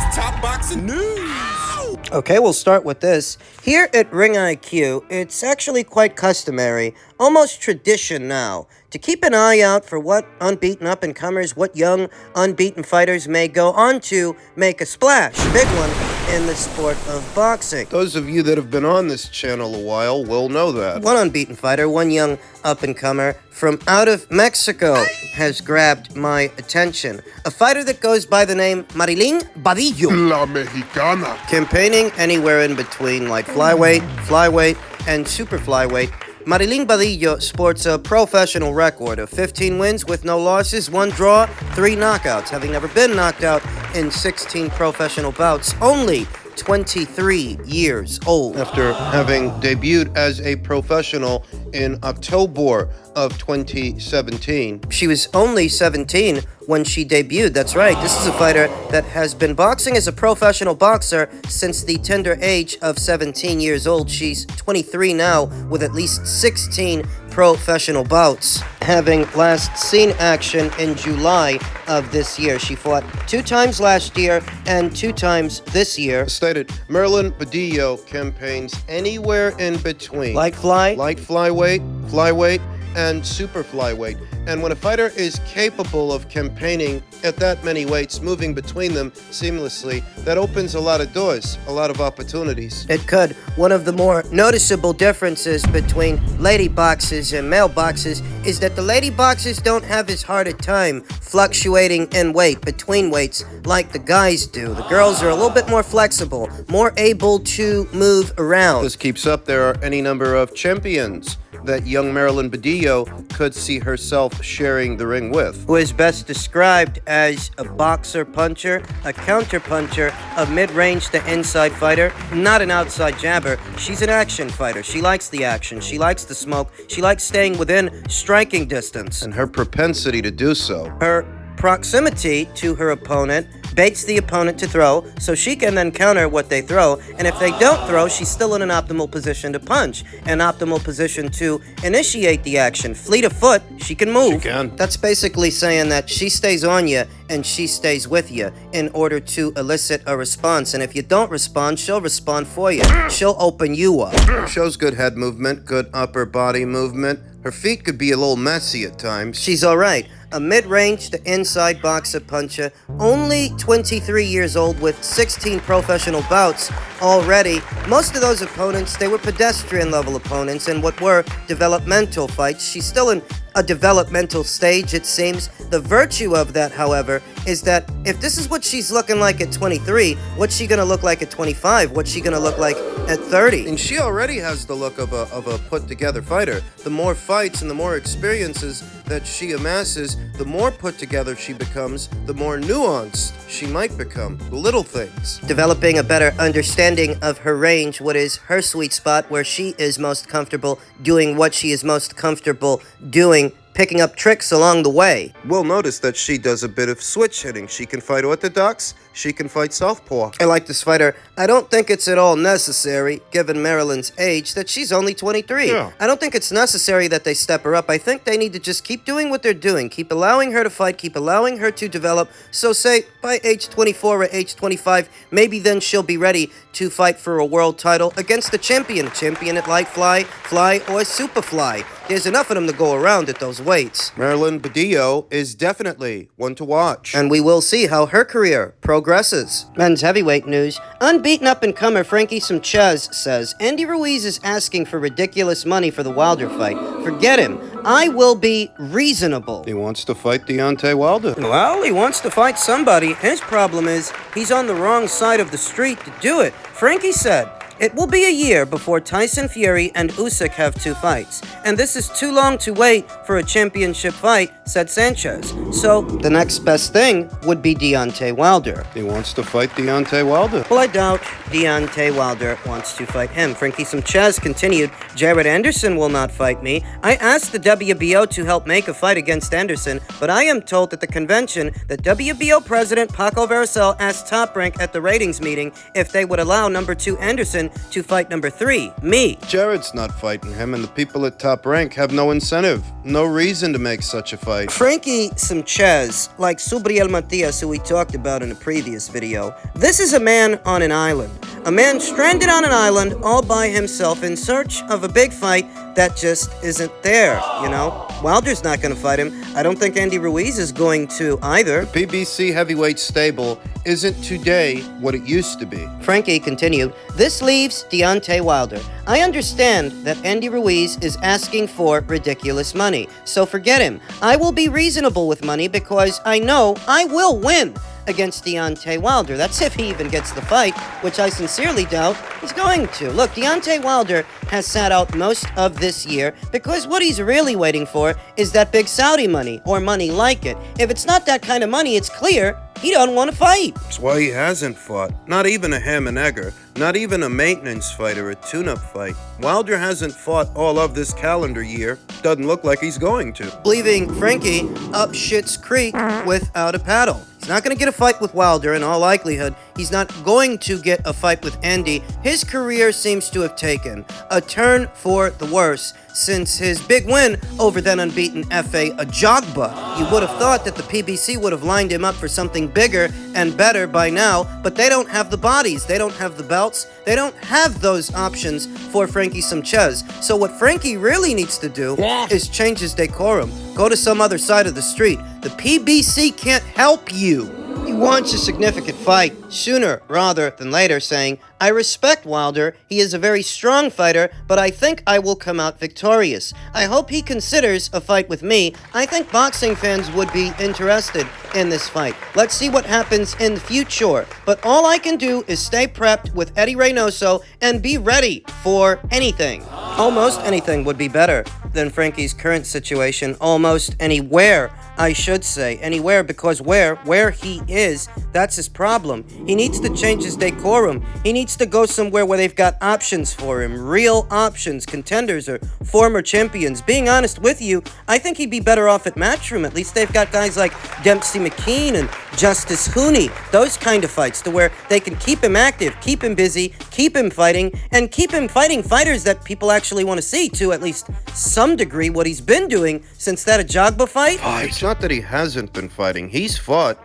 It's top boxing news. Okay, we'll start with this. Here at Ring IQ, it's actually quite customary, almost tradition now, to keep an eye out for what unbeaten up-and-comers, what young unbeaten fighters may go on to make a splash, a big one, in the sport of boxing. Those of you that have been on this channel a while will know that. One unbeaten fighter, one young up-and-comer from out of Mexico has grabbed my attention. A fighter that goes by the name Marylin Badillo. La Mexicana. Campaigning anywhere in between, like flyweight, and super flyweight. Marylin Badillo sports a professional record of 15 wins with no losses, 1 draw, 3 knockouts, having never been knocked out in 16 professional bouts, only 23 years old. After having debuted as a professional in October of 2017. She was only 17 when she debuted, that's right. This is a fighter that has been boxing as a professional boxer since the tender age of 17 years old. She's 23 now with at least 16 professional bouts. Having last seen action in July of this year. She fought 2 times last year and 2 times this year. Stated, Marylin Badillo campaigns anywhere in between. Light flyweight, and super flyweight. And when a fighter is capable of campaigning at that many weights, moving between them seamlessly, that opens a lot of doors, a lot of opportunities. It could. One of the more noticeable differences between lady boxers and male boxers is that the lady boxers don't have as hard a time fluctuating in weight between weights like the guys do. The girls are a little bit more flexible, more able to move around. This keeps up, there are any number of champions that young Marylin Badillo could see herself sharing the ring with. Who is best described as a boxer puncher, a counter puncher, a mid-range to inside fighter, not an outside jabber. She's an action fighter. She likes the action. She likes the smoke. She likes staying within striking distance. And her propensity to do so. Her proximity to her opponent baits the opponent to throw, so she can then counter what they throw, and if they don't throw, she's still in an optimal position to punch, an optimal position to initiate the action. Fleet of foot, she can move. She can. That's basically saying that she stays on you and she stays with you in order to elicit a response, and if you don't respond, she'll respond for you. She'll open you up. Shows good head movement, good upper body movement. Her feet could be a little messy at times. She's all right. A mid-range to inside boxer puncher, only 23 years old with 16 professional bouts already. Most of those opponents, they were pedestrian-level opponents in what were developmental fights. She's still in a developmental stage, it seems. The virtue of that, however, is that if this is what she's looking like at 23, what's she gonna look like at 25? What's she gonna look like at 30? And she already has the look of a put-together fighter. The more fights and the more experiences that she amasses, the more put-together she becomes, the more nuanced she might become. The little things. Developing a better understanding of her range, what is her sweet spot, where she is most comfortable doing what she is most comfortable doing, picking up tricks along the way. We'll notice that she does a bit of switch hitting. She can fight orthodox, she can fight southpaw. I like this fighter. I don't think it's at all necessary, given Marylin's age, that she's only 23. Yeah. I don't think it's necessary that they step her up. I think they need to just keep doing what they're doing. Keep allowing her to fight, keep allowing her to develop. So say, by age 24 or age 25, maybe then she'll be ready to fight for a world title against a champion at light fly, or super fly. There's enough of them to go around at those weights. Marylin Badillo is definitely one to watch. And we will see how her career progresses. Men's heavyweight news. Unbeaten up-and-comer Frankie Sanchez says, Andy Ruiz is asking for ridiculous money for the Wilder fight. Forget him. I will be reasonable. He wants to fight Deontay Wilder. Well, he wants to fight somebody. His problem is he's on the wrong side of the street to do it. Frankie said, it will be a year before Tyson Fury and Usyk have 2 fights, and this is too long to wait for a championship fight, said Sanchez. So, the next best thing would be Deontay Wilder. He wants to fight Deontay Wilder. Well, I doubt Deontay Wilder wants to fight him. Frankie Sanchez continued, Jared Anderson will not fight me. I asked the WBO to help make a fight against Anderson, but I am told at the convention that WBO President Paco Vercel asked Top Rank at the ratings meeting if they would allow number 2 Anderson on to fight number 3, me. Jared's not fighting him, and the people at Top Rank have no incentive, no reason to make such a fight. Frankie Sanchez, like Subriel Matias, who we talked about in a previous video, this is a man on an island. A man stranded on an island all by himself in search of a big fight that just isn't there, you know? Wilder's not going to fight him. I don't think Andy Ruiz is going to either. The PBC heavyweight stable isn't today what it used to be. Frankie continued, this leaves Deontay Wilder. I understand that Andy Ruiz is asking for ridiculous money, so forget him. I will be reasonable with money because I know I will win against Deontay Wilder. That's if he even gets the fight, which I sincerely doubt he's going to. Look, Deontay Wilder has sat out most of this year because what he's really waiting for is that big Saudi money, or money like it. If it's not that kind of money, it's clear he don't want to fight. That's why he hasn't fought. Not even a ham and egger. Not even a maintenance fight or a tune-up fight. Wilder hasn't fought all of this calendar year. Doesn't look like he's going to. Leaving Frankie up Schitt's Creek without a paddle. He's not going to get a fight with Wilder in all likelihood. He's not going to get a fight with Andy. His career seems to have taken a turn for the worse since his big win over then unbeaten F.A. Ajagba. You would have thought that the PBC would have lined him up for something bigger and better by now, but they don't have the bodies, they don't have the belts, they don't have those options for Frankie Sanchez. So what Frankie really needs to do is change his decorum. Go to some other side of the street. The PBC can't help you. He wants a significant fight sooner rather than later, saying, I respect Wilder, he is a very strong fighter, but I think I will come out victorious. I hope he considers a fight with me. I think boxing fans would be interested in this fight. Let's see what happens in the future. But all I can do is stay prepped with Eddie Reynoso and be ready for anything. Almost anything would be better than Frankie's current situation. Almost anywhere, I should say. Anywhere, because where he is, that's his problem. He needs to change his decorum. He needs to go somewhere where they've got options for him. Real options, contenders, or former champions. Being honest with you, I think he'd be better off at Matchroom. At least they've got guys like Dempsey McKean and Justice Hooney. Those kind of fights to where they can keep him active, keep him busy, keep him fighting, and keep him fighting fighters that people actually want to see to at least some degree what he's been doing since that Ajagba fight. It's not that he hasn't been fighting. He's fought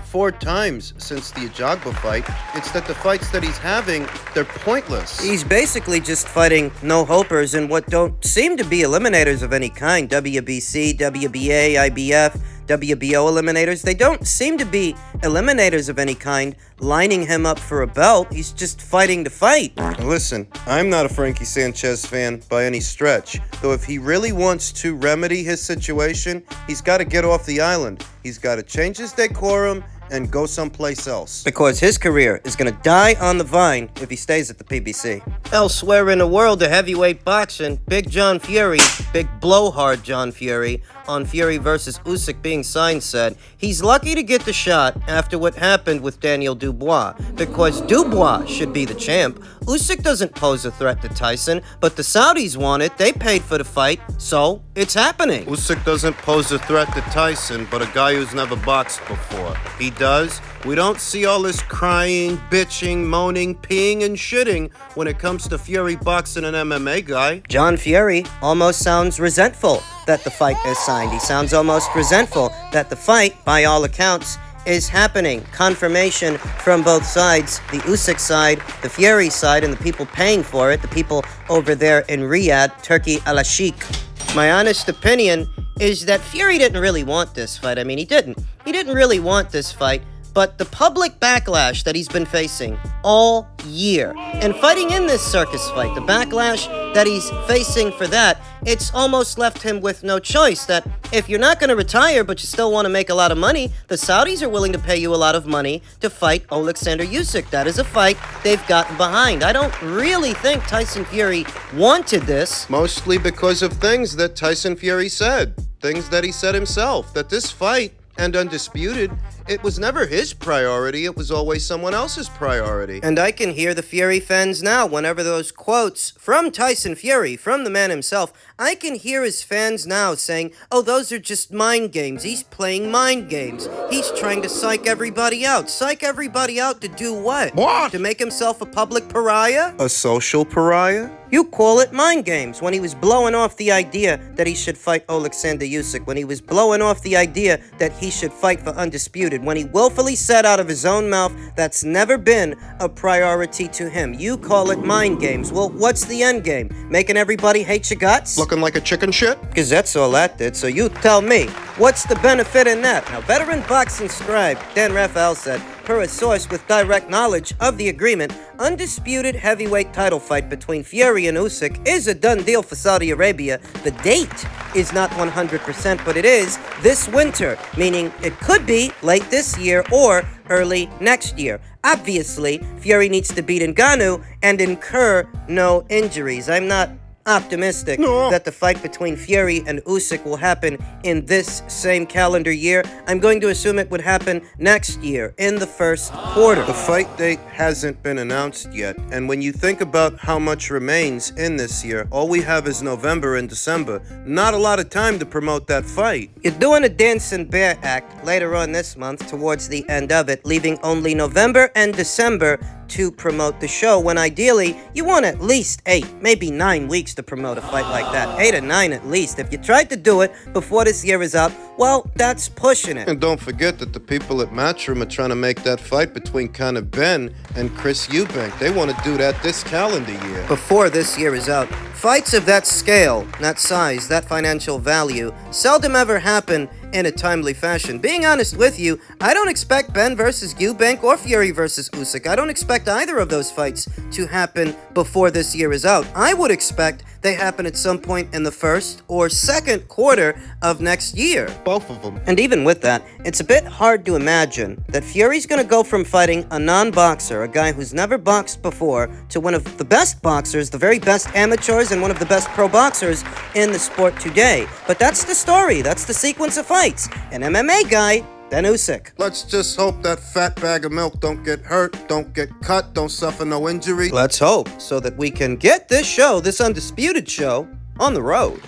4 times since the Ajagba fight. It's that the fights that he's having, they're pointless. He's basically just fighting no-hopers in what don't seem to be eliminators of any kind. WBC, WBA, IBF, WBO eliminators. They don't seem to be eliminators of any kind, lining him up for a belt. He's just fighting to fight. Listen, I'm not a Frankie Sanchez fan by any stretch, though if he really wants to remedy his situation, he's got to get off the island. He's got to change his decorum and go someplace else. Because his career is going to die on the vine if he stays at the PBC. Elsewhere in the world of heavyweight boxing, Big John Fury, big blowhard John Fury, on Fury versus Usyk being signed said he's lucky to get the shot after what happened with Daniel Dubois, because Dubois should be the champ. Usyk doesn't pose a threat to Tyson, but the Saudis want it. They paid for the fight, so it's happening. Usyk doesn't pose a threat to Tyson, but a guy who's never boxed before. He does. We don't see all this crying, bitching, moaning, peeing, and shitting when it comes to Fury boxing an MMA guy. John Fury almost sounds resentful that the fight is signed. He sounds almost resentful that the fight, by all accounts, is happening. Confirmation from both sides, the Usyk side, the Fury side, and the people paying for it, the people over there in Riyadh, Turkey al-Sheikh. My honest opinion is that Fury didn't really want this fight. I mean, he didn't. He didn't really want this fight. But the public backlash that he's been facing all year, and fighting in this circus fight, the backlash that he's facing for that, it's almost left him with no choice. That if you're not going to retire, but you still want to make a lot of money, the Saudis are willing to pay you a lot of money to fight Alexander Usyk. That is a fight they've gotten behind. I don't really think Tyson Fury wanted this. Mostly because of things that Tyson Fury said. Things that he said himself. That this fight, and undisputed, It was never his priority. It was always someone else's priority. And I can hear the Fury fans now whenever those quotes from Tyson Fury, from the man himself, I can hear his fans now saying, oh, those are just mind games. He's playing mind games. He's trying to psych everybody out. Psych everybody out to do what? What? To make himself a public pariah? A social pariah? You call it mind games. When he was blowing off the idea that he should fight Alexander Usyk, when he was blowing off the idea that he should fight for Undisputed, when he willfully said out of his own mouth that's never been a priority to him. You call it mind games. Well, what's the end game? Making everybody hate your guts? Looking like a chicken shit? Because that's all that did, so you tell me, what's the benefit in that? Now, veteran boxing scribe Dan Raphael said, per a source with direct knowledge of the agreement, undisputed heavyweight title fight between Fury and Usyk is a done deal for Saudi Arabia. The date is not 100%, but it is this winter, meaning it could be late this year or early next year. Obviously, Fury needs to beat Ngannou and incur no injuries. I'm not optimistic that the fight between Fury and Usyk will happen in this same calendar year. I'm going to assume it would happen next year, in the first quarter. The fight date hasn't been announced yet, and when you think about how much remains in this year, all we have is November and December. Not a lot of time to promote that fight. You're doing a dancing bear act later on this month, towards the end of it, leaving only November and December to promote the show, when ideally you want at least 8, maybe 9 weeks to promote a fight like that. 8 or 9 at least. If you tried to do it before this year is out, well, that's pushing it. And don't forget that the people at Matchroom are trying to make that fight between Conor Ben and Chris Eubank. They want to do that this calendar year. Before this year is out. Fights of that scale, that size, that financial value seldom ever happen in a timely fashion. Being honest with you, I don't expect Ben versus Eubank or Fury versus Usyk. I don't expect either of those fights to happen before this year is out. I would expect they happen at some point in the first or second quarter of next year. Both of them. And even with that, it's a bit hard to imagine that Fury's gonna go from fighting a non-boxer, a guy who's never boxed before, to one of the best boxers, the very best amateurs, and one of the best pro boxers in the sport today. But that's the story, that's the sequence of fights. An MMA guy, then Usyk. Let's just hope that fat bag of milk don't get hurt, don't get cut, don't suffer no injury. Let's hope, so that we can get this show, this Undisputed show, on the road.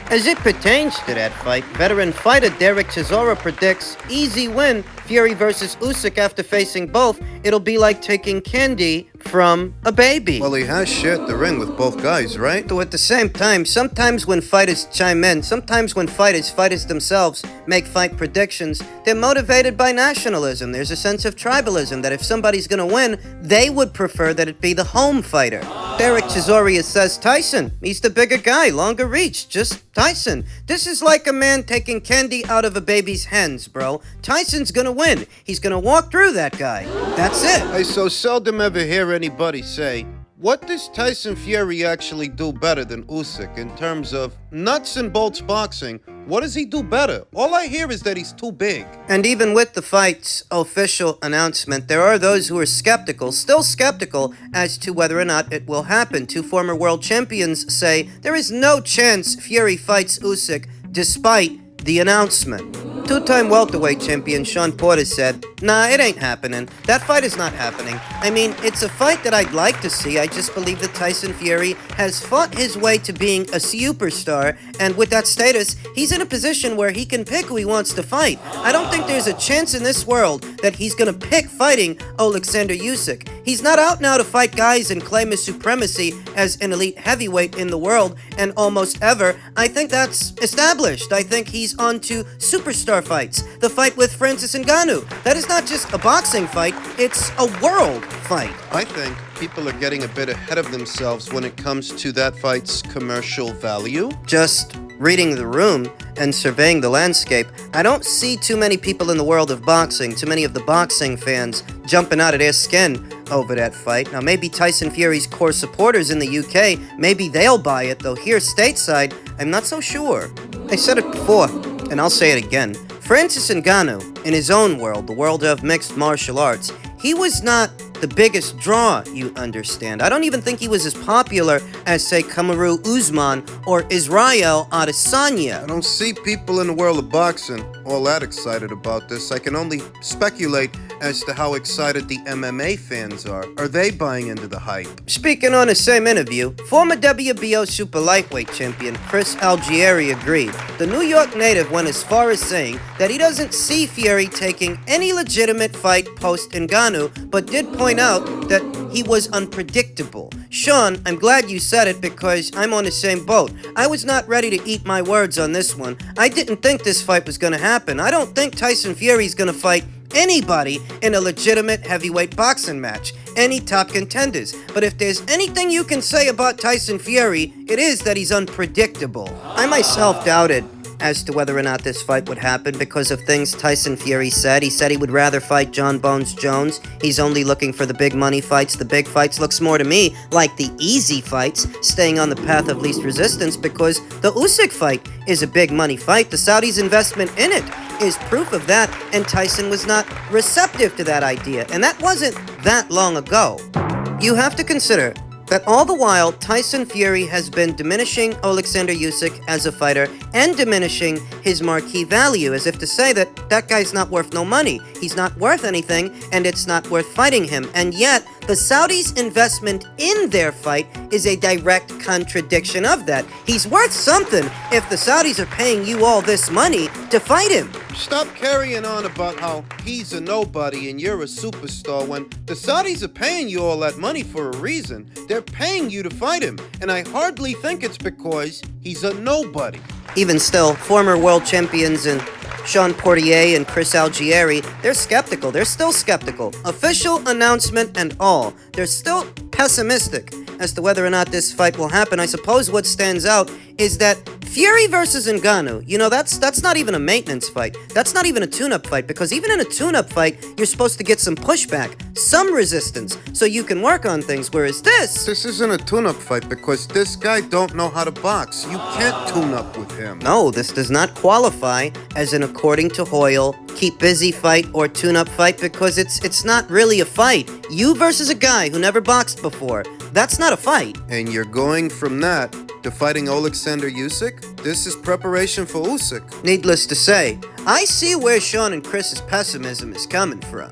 As it pertains to that fight, veteran fighter Derek Chisora predicts easy win, Fury versus Usyk after facing both. It'll be like taking candy from a baby. Well, he has shared the ring with both guys, right? Though at the same time, sometimes when fighters chime in, sometimes when fighters themselves make fight predictions, they're motivated by nationalism. There's a sense of tribalism that if somebody's gonna win, they would prefer that it be the home fighter. Derek Chisora says Tyson. He's the bigger guy, longer reach, just Tyson. This is like a man taking candy out of a baby's hands, bro. Tyson's gonna win. He's gonna walk through that guy. That's it. I so seldom ever hear anybody say, what does Tyson Fury actually do better than Usyk in terms of nuts and bolts boxing? What does he do better? All I hear is that he's too big. And even with the fight's official announcement, there are those who are skeptical, still skeptical, as to whether or not it will happen. 2 former world champions say there is no chance Fury fights Usyk despite the announcement. 2-time welterweight champion Sean Porter said, nah, it ain't happening. That fight is not happening. I mean, it's a fight that I'd like to see. I just believe that Tyson Fury has fought his way to being a superstar, and with that status, he's in a position where he can pick who he wants to fight. I don't think there's a chance in this world that he's gonna pick fighting Alexander Usyk. He's not out now to fight guys and claim his supremacy as an elite heavyweight in the world, and almost ever. I think that's established. I think he's on to superstar fights. The fight with Francis Ngannou. That is not just a boxing fight, it's a world fight. I think people are getting a bit ahead of themselves when it comes to that fight's commercial value. Just reading the room and surveying the landscape, I don't see too many people in the world of boxing, too many of the boxing fans jumping out of their skin over that fight. Now, maybe Tyson Fury's core supporters in the UK, maybe they'll buy it, though here stateside, I'm not so sure. I said it before, and I'll say it again. Francis Ngannou, in his own world, the world of mixed martial arts, he was not the biggest draw, you understand. I don't even think he was as popular as, say, Kamaru Usman or Israel Adesanya. I don't see people in the world of boxing all that excited about this. I can only speculate as to how excited the MMA fans are. Are they buying into the hype? Speaking on the same interview, former WBO super lightweight champion Chris Algieri agreed. The New York native went as far as saying that he doesn't see Fury taking any legitimate fight post-Ngannou, but did point out that he was unpredictable. Sean, I'm glad you said it because I'm on the same boat. I was not ready to eat my words on this one. I didn't think this fight was going to happen. I don't think Tyson Fury's going to fight anybody in a legitimate heavyweight boxing match, any top contenders. But if there's anything you can say about Tyson Fury, it is that he's unpredictable. I myself doubted as to whether or not this fight would happen because of things Tyson Fury said. He said he would rather fight John Bones Jones. He's only looking for the big money fights. The big fights looks more to me like the easy fights, staying on the path of least resistance, because the Usyk fight is a big money fight. The Saudis' investment in it is proof of that, and Tyson was not receptive to that idea, and that wasn't that long ago. You have to consider that all the while, Tyson Fury has been diminishing Alexander Usyk as a fighter and diminishing his marquee value, as if to say that that guy's not worth no money. He's not worth anything, and it's not worth fighting him. And yet, the Saudis' investment in their fight is a direct contradiction of that. He's worth something if the Saudis are paying you all this money to fight him. Stop carrying on about how he's a nobody and you're a superstar when the Saudis are paying you all that money for a reason. They're paying you to fight him, and I hardly think it's because he's a nobody. Even still, former world champions and Sean Portier and Chris Algieri, they're skeptical. They're still skeptical. Official announcement and all. They're still pessimistic as to whether or not this fight will happen. I suppose what stands out is that Fury versus Ngannou, that's not even a maintenance fight. That's not even a tune-up fight, because even in a tune-up fight, you're supposed to get some pushback, some resistance, so you can work on things, whereas this isn't a tune-up fight because this guy don't know how to box. You can't tune up with him. No, this does not qualify as an according to Hoyle, keep busy fight or tune-up fight, because it's not really a fight. You versus a guy who never boxed before, that's not a fight. And you're going from that to fighting Alexander Usyk? This is preparation for Usyk. Needless to say, I see where Sean and Chris's pessimism is coming from.